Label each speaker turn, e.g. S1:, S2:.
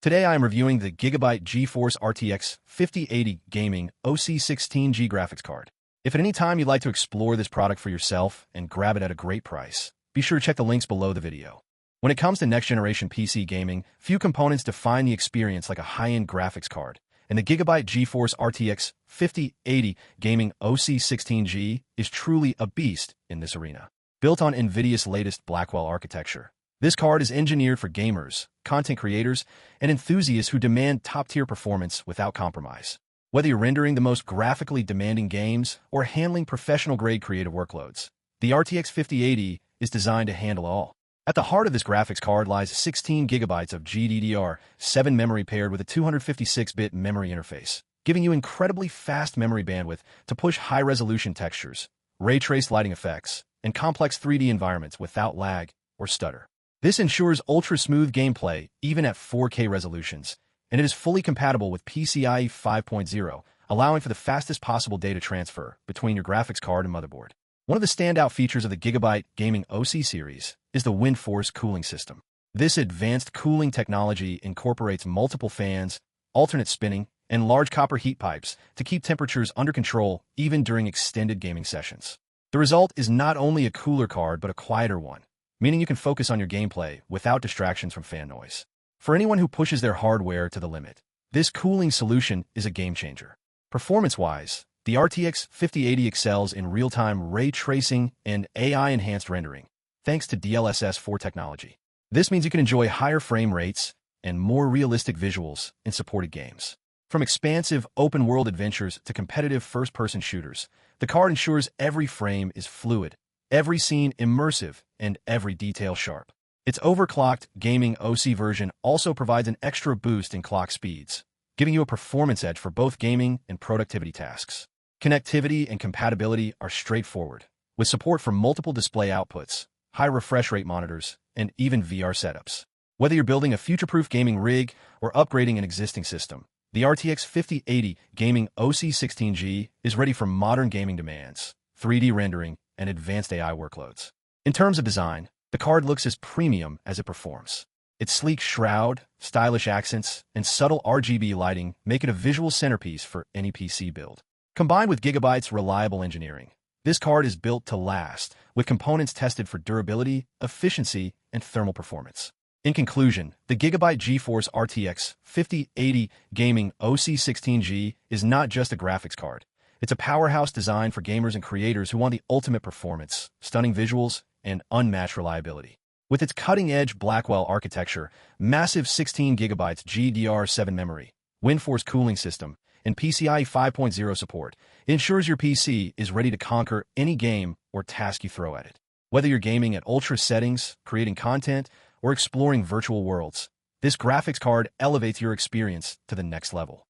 S1: Today I am reviewing the GIGABYTE GeForce RTX 5080 Gaming OC 16GB graphics card. If at any time you'd like to explore this product for yourself and grab it at a great price, be sure to check the links below the video. When it comes to next-generation PC gaming, few components define the experience like a high-end graphics card, and the GIGABYTE GeForce RTX 5080 Gaming OC 16GB is truly a beast in this arena. Built on NVIDIA's latest Blackwell architecture, this card is engineered for gamers, content creators, and enthusiasts who demand top-tier performance without compromise. Whether you're rendering the most graphically demanding games or handling professional-grade creative workloads, the RTX 5080 is designed to handle all. At the heart of this graphics card lies 16 gigabytes of GDDR7 memory paired with a 256-bit memory interface, giving you incredibly fast memory bandwidth to push high-resolution textures, ray-traced lighting effects, and complex 3D environments without lag or stutter. This ensures ultra-smooth gameplay even at 4K resolutions, and it is fully compatible with PCIe 5.0, allowing for the fastest possible data transfer between your graphics card and motherboard. One of the standout features of the GIGABYTE Gaming OC series is the WINDFORCE cooling system. This advanced cooling technology incorporates multiple fans, alternate spinning, and large copper heat pipes to keep temperatures under control even during extended gaming sessions. The result is not only a cooler card but a quieter one, meaning you can focus on your gameplay without distractions from fan noise. For anyone who pushes their hardware to the limit, this cooling solution is a game-changer. Performance-wise, the RTX 5080 excels in real-time ray tracing and AI-enhanced rendering, thanks to DLSS 4 technology. This means you can enjoy higher frame rates and more realistic visuals in supported games. From expansive open-world adventures to competitive first-person shooters, the card ensures every frame is fluid, every scene immersive, and every detail sharp. Its Overclocked Gaming OC version also provides an extra boost in clock speeds, giving you a performance edge for both gaming and productivity tasks. Connectivity and compatibility are straightforward, with support for multiple display outputs, high refresh rate monitors, and even VR setups. Whether you're building a future-proof gaming rig or upgrading an existing system, the RTX 5080 Gaming OC 16GB is ready for modern gaming demands, 3D rendering, and advanced AI workloads. In terms of design, the card looks as premium as it performs. Its sleek shroud, stylish accents, and subtle RGB lighting make it a visual centerpiece for any PC build. Combined with GIGABYTE's reliable engineering, this card is built to last, with components tested for durability, efficiency, and thermal performance. In conclusion, the GIGABYTE GeForce RTX 5080 Gaming OC 16GB is not just a graphics card. It's a powerhouse designed for gamers and creators who want the ultimate performance, stunning visuals, and unmatched reliability. With its cutting-edge Blackwell architecture, massive 16 gigabytes GDDR7 memory, WINDFORCE cooling system, and PCIe 5.0 support, it ensures your PC is ready to conquer any game or task you throw at it. Whether you're gaming at ultra settings, creating content, or exploring virtual worlds, this graphics card elevates your experience to the next level.